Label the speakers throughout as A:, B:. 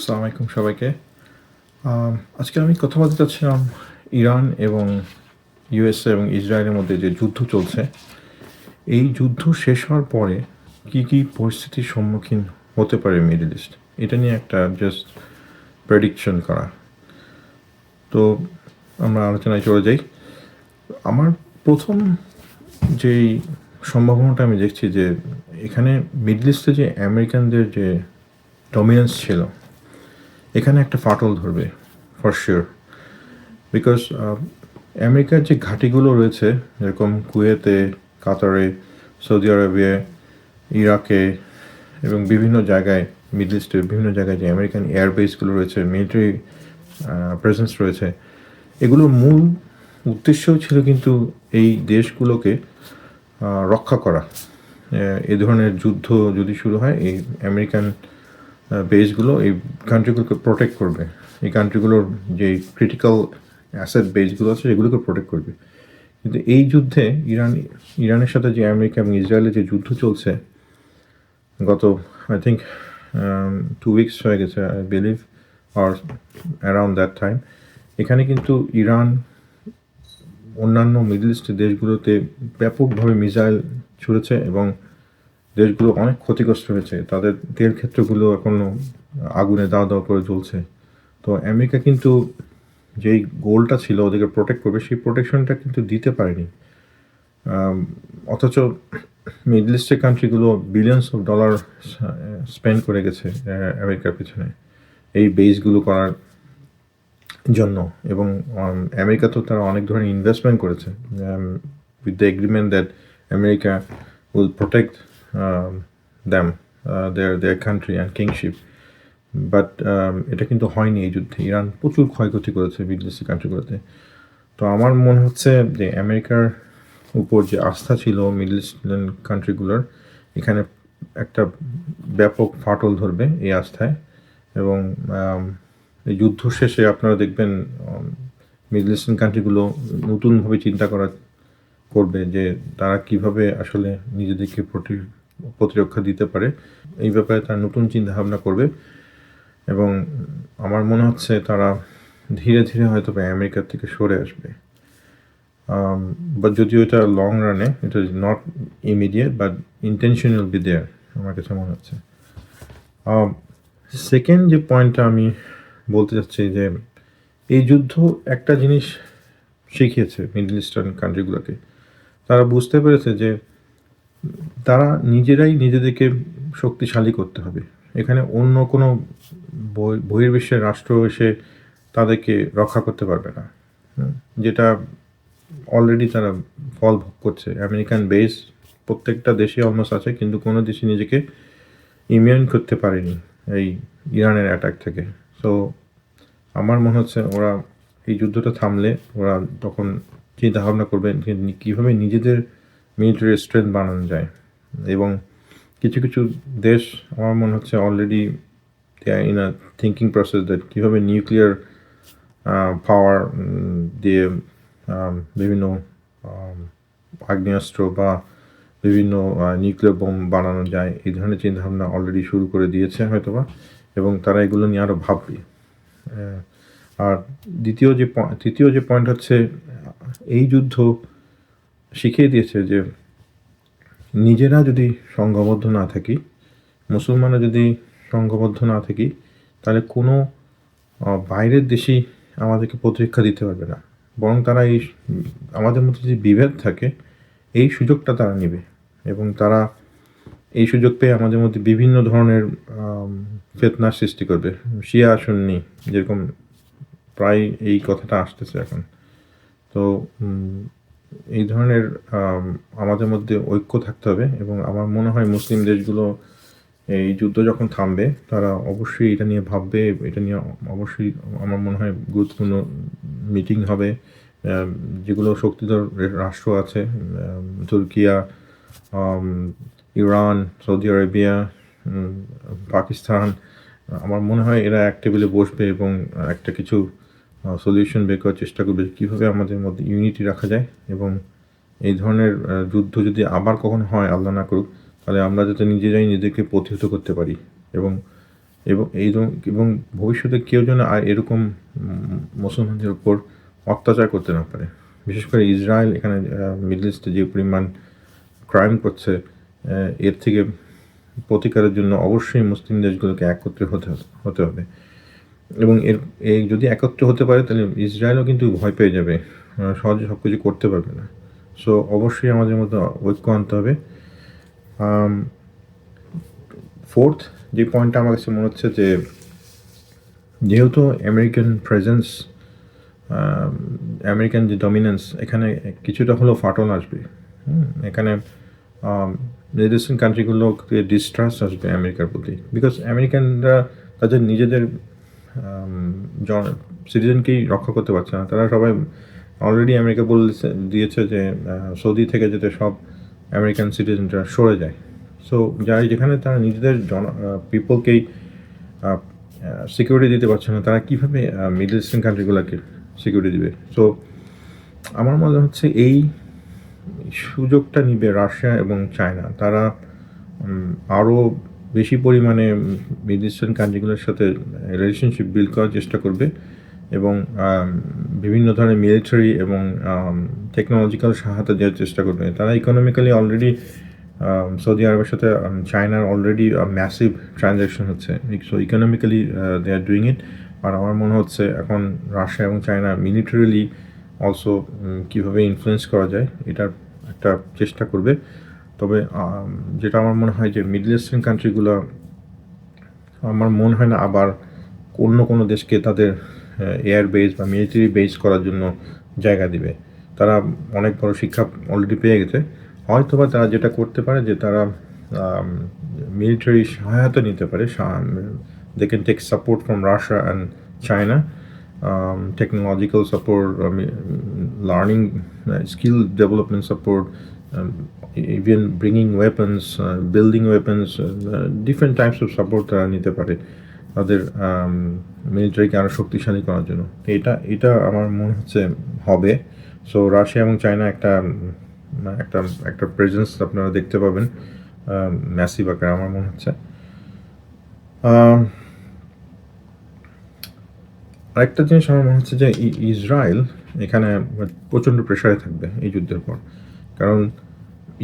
A: আসসালামু আলাইকুম সবাইকে। আজকে আমি কথা বলতে চাচ্ছিলাম ইরান এবং ইউএসএ এবং ইসরায়েলের মধ্যে যে যুদ্ধ চলছে, এই যুদ্ধ শেষ হওয়ার পরে কী কী পরিস্থিতির সম্মুখীন হতে পারে মিডল ইস্ট, এটা নিয়ে একটা জাস্ট প্রেডিকশন করা। তো আমরা আলোচনায় চলে যাই। আমার প্রথম যেই সম্ভাবনাটা আমি দেখছি যে এখানে মিডল ইস্টে যে আমেরিকানদের যে ডমিনেন্স ছিল, এখানে একটা ফাটল ধরবে ফর শিওর। বিকজ আমেরিকার যে ঘাঁটিগুলো রয়েছে, যেরকম কুয়েতে, কাতারে, সৌদি আরবে, ইরাকে এবং বিভিন্ন জায়গায়, মিডল ইস্টের বিভিন্ন জায়গায় যে আমেরিকান এয়ারবেসগুলো রয়েছে, মিলিটারি প্রেজেন্স রয়েছে, এগুলোর মূল উদ্দেশ্য ছিল কিন্তু এই দেশগুলোকে রক্ষা করা। এ ধরনের যুদ্ধ যদি শুরু হয়, এই আমেরিকান বেসগুলো এই কান্ট্রিগুলোকে প্রোটেক্ট করবে, এই কান্ট্রিগুলোর যে ক্রিটিক্যাল অ্যাসেট বেসগুলো আছে সেগুলোকে প্রোটেক্ট করবে। কিন্তু এই যুদ্ধে ইরানের সাথে যে আমেরিকা এবং ইসরায়েলের যে যুদ্ধ চলছে গত আই থিঙ্ক 2 weeks হয়ে গেছে, I believe, or around that time, এখানে কিন্তু ইরান অন্যান্য মিডল ইস্টের দেশগুলোতে ব্যাপকভাবে মিসাইল ছুড়েছে এবং দেশগুলো অনেক ক্ষতিগ্রস্ত হয়েছে। তাদের তেল ক্ষেত্রগুলো এখনও আগুনে দাও দাও করে জ্বলছে। তো আমেরিকা কিন্তু যেই গোলটা ছিল ওদেরকে প্রোটেক্ট করবে, সেই প্রোটেকশনটা কিন্তু দিতে পারেনি। অথচ মিডল ইস্টের কান্ট্রিগুলো বিলিয়ন্স অফ ডলার স্পেন্ড করে গেছে আমেরিকার পিছনে এই বেসগুলো করার জন্য। এবং আমেরিকা তো তারা অনেক ধরনের ইনভেস্টমেন্ট করেছে with the agreement that America will protect them, their country and kingship. But এটা কিন্তু হয়নি এই যুদ্ধে। ইরান প্রচুর ক্ষয়ক্ষতি করেছে মিডল ইস্টের কান্ট্রিগুলোতে। তো আমার মনে হচ্ছে যে আমেরিকার উপর যে আস্থা ছিল মিডল ইস্টার্ন কান্ট্রিগুলোর, এখানে একটা ব্যাপক ফাটল ধরবে এই আস্থায়। এবং এই যুদ্ধ শেষে আপনারা দেখবেন মিডল ইস্টার্ন কান্ট্রিগুলো নতুনভাবে চিন্তা করবে যে তারা কিভাবে আসলে নিজেদেরকে প্রতিরক্ষা দিতে পারে। এই ব্যাপারে তারা নতুন চিন্তা ভাবনা করবে এবং আমার মনে হচ্ছে তারা ধীরে ধীরে হয়তো আমেরিকার থেকে সরে আসবে। বাট যদিও এটা লং রানে, এটা is not immediate, but intentional be there, আমার কাছে মনে হচ্ছে। সেকেন্ড যে পয়েন্টটা আমি বলতে চাচ্ছি যে এই যুদ্ধ একটা জিনিস শিখিয়েছে মিডল ইস্টার্ন কান্ট্রিগুলোকে। তারা বুঝতে পেরেছে যে তারা নিজেরাই নিজেদেরকে শক্তিশালী করতে হবে। এখানে অন্য কোনো বহির্বিশ্বের রাষ্ট্র এসে তাদেরকে রক্ষা করতে পারবে না, যেটা অলরেডি তারা ফল ভোগ করছে। আমেরিকান বেস প্রত্যেকটা দেশে অলমোস্ট আছে, কিন্তু কোনো দেশে নিজেকে ইমিউন করতে পারেনি এই ইরানের অ্যাটাক থেকে। সো আমার মনে হচ্ছে ওরা এই যুদ্ধটা থামলে ওরা তখন চিন্তা ভাবনা করবে কীভাবে নিজেদের মিলিটারি স্ট্রেংথ বানানো যায়। এবং কিছু কিছু দেশ আমার মনে হচ্ছে already in a thinking process that কীভাবে নিউক্লিয়ার পাওয়ার দিয়ে বিভিন্ন আগ্নেয়াস্ত্র বা বিভিন্ন নিউক্লিয়ার বোম বানানো যায়, এই ধরনের চিন্তাভাবনা অলরেডি শুরু করে দিয়েছে হয়তোবা, এবং তারা এগুলো নিয়ে আরও ভাববে। আর তৃতীয় যে পয়েন্ট হচ্ছে, এই যুদ্ধ শিখিয়ে দিয়েছে যে নিজেরা যদি সংঘবদ্ধ না থাকি, মুসলমানরা যদি সংঘবদ্ধ না থাকি, তাহলে কোনো বাইরের দেশই আমাদেরকে প্রতিরক্ষা দিতে পারবে না। বরং তারা এই আমাদের মধ্যে যে বিভেদ থাকে, এই সুযোগটা তারা নেবে এবং তারা এই সুযোগ পেয়ে আমাদের মধ্যে বিভিন্ন ধরনের ফিতনার সৃষ্টি করবে। শিয়া সুন্নি, যেরকম প্রায় এই কথাটা আসতেছে এখন। তো এই ধরনের আমাদের মধ্যে ঐক্য থাকতে হবে এবং আমার মনে হয় মুসলিম দেশগুলো এই যুদ্ধ যখন থামবে তারা অবশ্যই এটা নিয়ে ভাববে। এটা নিয়ে অবশ্যই আমার মনে হয় গুরুত্বপূর্ণ মিটিং হবে। যেগুলো শক্তিধর রাষ্ট্র আছে, Türkiye, Iran, Saudi Arabia, Pakistan, আমার মনে হয় এরা এক টেবিলে বসবে এবং একটা কিছু সলিউশন বের করার চেষ্টা করবে কীভাবে আমাদের মধ্যে ইউনিটি রাখা যায়। এবং এই ধরনের যুদ্ধ যদি আবার কখনো হয়, আল্লাহ না করুক, তাহলে আমরা যাতে নিজেরাই নিজেদেরকে প্রতিহত করতে পারি এবং এবং ভবিষ্যতে কেউ যেন আর এরকম মুসলমানদের উপর অত্যাচার করতে না পারে। বিশেষ করে ইসরায়েল এখানে মিডল ইস্টে যে পরিমাণ ক্রাইম করছে, এর থেকে প্রতিকারের জন্য অবশ্যই মুসলিম দেশগুলোকে একত্রে হতে হবে। এবং এই যদি একত্রে হতে পারে তাহলে ইসরায়েলও কিন্তু ভয় পেয়ে যাবে, সহজে সব কিছু করতে পারবে না। সো অবশ্যই আমাদের মধ্যে ঐক্য আনতে হবে। ফোর্থ যে পয়েন্টটা আমার কাছে মনে হচ্ছে যে যেহেতু আমেরিকান প্রেজেন্স, আমেরিকান যে ডমিনেন্স, এখানে কিছুটা হলেও ফাটল আসবে। এখানে মিডল ইস্টার্ন কান্ট্রিগুলোকে ডিস্ট্রাস্ট আসবে আমেরিকার প্রতি, বিকজ আমেরিকানরা তাদের নিজেদের সিটিজেনকেই রক্ষা করতে পারছে না। তারা সবাই অলরেডি আমেরিকা বলে দিয়েছে যে সৌদি থেকে যাতে সব আমেরিকান সিটিজেনরা সরে যায়। সো যেখানে তারা নিজেদের পিপলকেই সিকিউরিটি দিতে পারছে না, তারা কীভাবে মিডল ইস্টার্ন কান্ট্রিগুলোকে সিকিউরিটি দিবে? সো আমার মনে হচ্ছে এই সুযোগটা নিবে রাশিয়া এবং চায়না। তারা আরও বেশি পরিমাণে মিডল ইস্টার্ন কান্ট্রিগুলোর সাথে রিলেশনশিপ বিল্ড করার চেষ্টা করবে এবং বিভিন্ন ধরনের মিলিটারি এবং টেকনোলজিক্যাল সহায়তা দেওয়ার চেষ্টা করবে। তারা ইকোনমিক্যালি অলরেডি সৌদি আরবের সাথে চায়নার অলরেডি ম্যাসিভ ট্রানজ্যাকশন হচ্ছে, so economically they are doing it. আর আমার মনে হচ্ছে এখন রাশিয়া এবং চায়না মিলিটারিলি অলসো কীভাবে ইনফ্লুয়েন্স করা যায় এটার একটা চেষ্টা করবে। তবে যেটা আমার মনে হয় যে মিডল ইস্টার্ন কান্ট্রিগুলো, আমার মনে হয় না আবার অন্য কোনো দেশকে তাদের এয়ার বেস বা মিলিটারি বেস করার জন্য জায়গা দিবে। তারা অনেক বড় শিক্ষা অলরেডি পেয়ে গেছে। হয়তো বা তারা যেটা করতে পারে যে তারা মিলিটারি সহায়তা নিতে পারে। They can take support from Russia and China, technological support, learning, skill development support, even bringing weapons, building weapons, different types of support তারা নিতে পারে তাদের মিলিটারিকে আরও শক্তিশালী করার জন্য। এটা আমার মনে হচ্ছে হবে। সো রাশিয়া এবং চায়না একটা প্রেজেন্স আপনারা দেখতে পাবেন ম্যাসিভ আকারে আমার মনে হচ্ছে। আরেকটা জিনিস আমার মনে হচ্ছে যে ইসরায়েল এখানে প্রচণ্ড প্রেশারে থাকবে এই যুদ্ধের পর, কারণ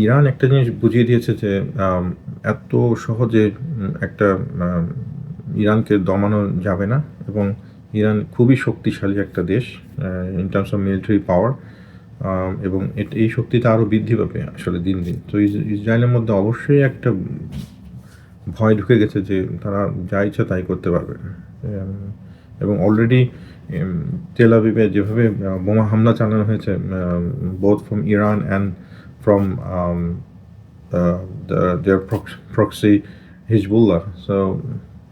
A: ইরান একটা জিনিস বুঝিয়ে দিয়েছে যে এত সহজে একটা ইরানকে দমানো যাবে না, এবং ইরান খুবই শক্তিশালী একটা দেশ ইন টার্মস অফ মিলিটারি পাওয়ার, এবং এই শক্তিটা আরও বৃদ্ধি পাবে আসলে দিন দিন। তো ইসরায়েলের মধ্যে অবশ্যই একটা ভয় ঢুকে গেছে যে তারা যা ইচ্ছা তাই করতে পারবে না। এবং অলরেডি তেল আবিবে যেভাবে বোমা হামলা চালানো হয়েছে both from Iran and from their proxy Hezbollah. So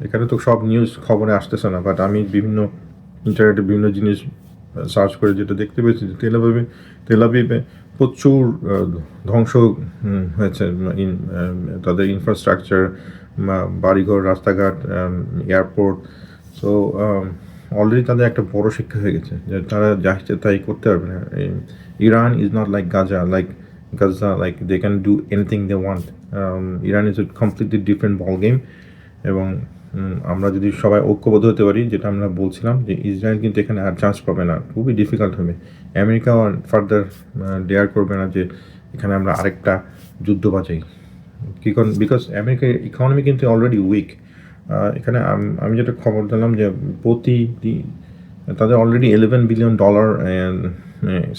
A: এখানে তো সব নিউজ খবরে আসতেছে না, বাট আমি বিভিন্ন ইন্টারনেটে বিভিন্ন জিনিস সার্চ করে যেটা দেখতে পেয়েছি যে তেল আবিবে প্রচুর ধ্বংস হয়েছে, তাদের ইনফ্রাস্ট্রাকচার, বাড়িঘর, রাস্তাঘাট, এয়ারপোর্ট। সো অলরেডি তাদের একটা বড় শিক্ষা হয়ে গেছে যে তারা যা ইচ্ছে তাই করতে পারবে না। Iran is not like Gaza, like they can do anything they want. Iran is a completely different ball game. এবং আমরা যদি সবাই ঐক্যবদ্ধ হতে পারি, যেটা আমরা বলছিলাম যে ইসরায়েল কিন্তু এখানে আর চান্স পাবে না, খুবই ডিফিকাল্ট হবে। আমেরিকাও ফার্দার ডেয়ার করবে না যে এখানে আমরা আরেকটা যুদ্ধ বাঁচাই, বিকজ আমেরিকার ইকোনমি কিন্তু অলরেডি উইক। এখানে আমি যেটা খবর দিলাম যে তাদের অলরেডি $11 বিলিয়ন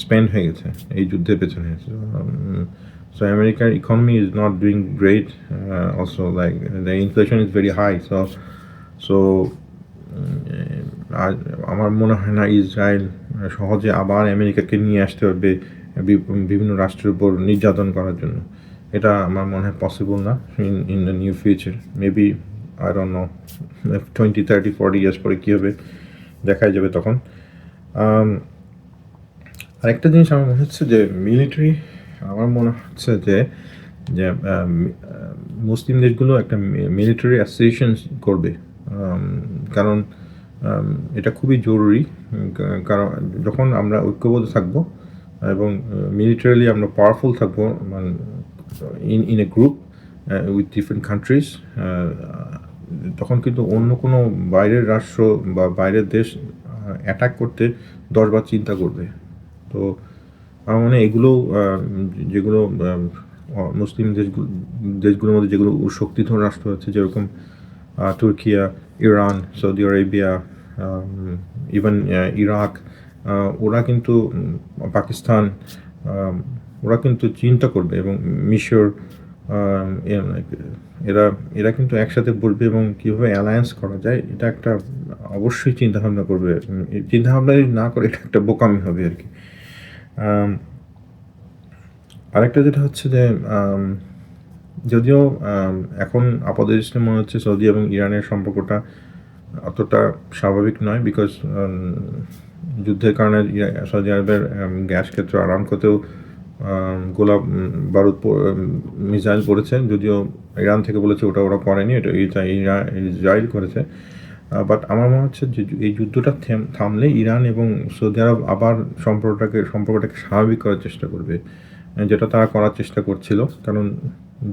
A: স্পেন্ড হয়ে গেছে এই যুদ্ধের পেছনে। সো আমেরিকার economy is not doing great, also like the inflation is very high. So আমার মনে হয় না ইসরায়েল সহজে আবার আমেরিকাকে নিয়ে আসতে পারবে বিভিন্ন রাষ্ট্রের উপর নির্যাতন করার জন্য। এটা আমার মনে হয় পসিবল না in the new future. Maybe I don't know, 20, 30, 40 years পরে কী হবে দেখাই যাবে তখন। আরেকটা জিনিস আমার মনে হচ্ছে যে মিলিটারি, আমার মনে হচ্ছে যে মুসলিম দেশগুলো একটা মিলিটারি অ্যাসোসিয়েশন করবে, কারণ এটা খুবই জরুরি। কারণ যখন আমরা ঐক্যবদ্ধ থাকবো এবং মিলিটারিলি আমরা পাওয়ারফুল থাকবো, মানে in a group with different countries, তখন কিন্তু অন্য কোনো বাইরের রাষ্ট্র বা বাইরের দেশ অ্যাটাক করতে 10 বার চিন্তা করবে। তো আমার মনে হয় এগুলো যেগুলো মুসলিম দেশগুলোর মধ্যে যেগুলো শক্তিধর রাষ্ট্র আছে, যেরকম Türkiye, Iran, Saudi Arabia, even Iraq, ওরা কিন্তু পাকিস্তান, ওরা কিন্তু চিন্তা করবে, এবং মিশর, এরা এরা কিন্তু একসাথে বলবে এবং কীভাবে অ্যালায়েন্স করা যায় এটা একটা অবশ্যই চিন্তাভাবনা করবে। চিন্তাভাবনা না করে এটা একটা বোকামি হবে আর কি। আরেকটা যেটা হচ্ছে যে যদিও এখন আপাতদৃষ্টিতে মনে হচ্ছে সৌদি এবং ইরানের সম্পর্কটা অতটা স্বাভাবিক নয়, বিকজ যুদ্ধের কারণে সৌদি আরবের গ্যাস ক্ষেত্র আরামকোতেও গোলা বারুদ মিসাইল পড়েছে, যদিও ইরান থেকে বলেছে ওটা ওরা করেনি, এটা ইসরায়েল করেছে। বাট আমার মনে হচ্ছে যে এই যুদ্ধটা থামলে ইরান এবং সৌদি আরব আবার সম্পর্কটাকে স্বাভাবিক করার চেষ্টা করবে, যেটা তারা করার চেষ্টা করছিল। কারণ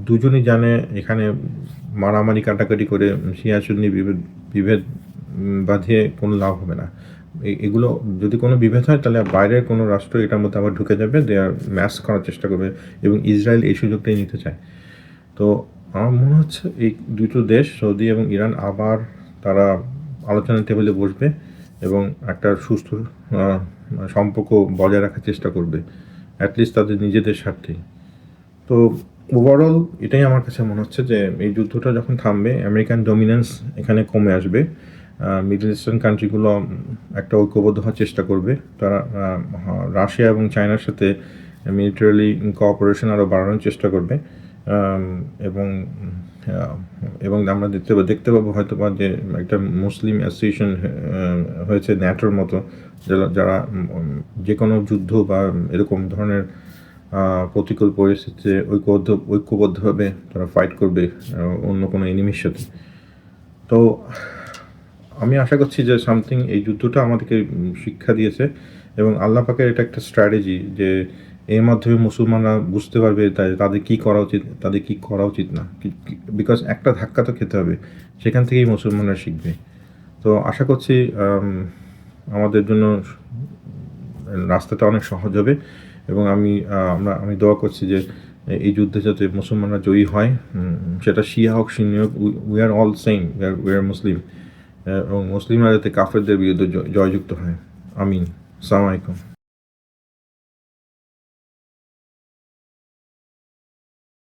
A: দুজনই জানে এখানে মারামারি কাটাকাটি করে শিয়া সুন্নি বিভেদ বাঁধিয়ে কোনো লাভ হবে না। এগুলো যদি কোনো বিভেদ হয় তাহলে বাইরের কোনো রাষ্ট্র এটার মধ্যে আবার ঢুকে যাবে, দে আর ম্যাচ করার চেষ্টা করবে, এবং ইসরায়েল এই সুযোগটাই নিতে চায়। তো আমার মনে হচ্ছে এই দুটো দেশ সৌদি এবং ইরান আবার তারা আলোচনার টেবিলে বসবে এবং একটা সুস্থ সম্পর্ক বজায় রাখার চেষ্টা করবে, অ্যাটলিস্ট তাদের নিজেদের স্বার্থেই। তো ওভারঅল এটাই আমার কাছে মনে হচ্ছে যে এই যুদ্ধটা যখন থামবে আমেরিকান ডমিনেন্স এখানে কমে আসবে, মিডল ইস্টার্ন কান্ট্রিগুলো একটা ঐক্যবদ্ধ হওয়ার চেষ্টা করবে, তারা রাশিয়া এবং চায়নার সাথে মিলিটারিলি কোঅপারেশন আরও বাড়ানোর চেষ্টা করবে, এবং আমরা দেখতে পাবো হয়তো বা যে একটা মুসলিম অ্যাসোসিয়েশন হয়েছে ন্যাটোর মতো, যারা যে কোনো যুদ্ধ বা এরকম ধরনের প্রতিকূল পরিস্থিতিতে ঐক্যবদ্ধভাবে তারা ফাইট করবে অন্য কোনো এনিমির সাথে। তো আমি আশা করছি যে সামথিং এই যুদ্ধটা আমাদেরকে শিক্ষা দিয়েছে, এবং আল্লাহ পাকের এটা একটা স্ট্র্যাটেজি যে এর মাধ্যমে মুসলমানরা বুঝতে পারবে তাদের কী করা উচিত, তাদের কী করা উচিত না, বিকজ একটা ধাক্কা তো খেতে হবে, সেখান থেকেই মুসলমানরা শিখবে। তো আশা করছি আমাদের জন্য রাস্তাটা অনেক সহজ হবে, এবং আমি দোয়া করছি যে এই যুদ্ধে যাতে মুসলমানরা জয়ী হয়, সেটা শিয়া হোক সুন্নি হোক, we are all same, we are Muslim, এবং মুসলিমরা যাতে কাফেরদের বিরুদ্ধে জয়যুক্ত হয়। আমিন। আসসালামু আলাইকুম।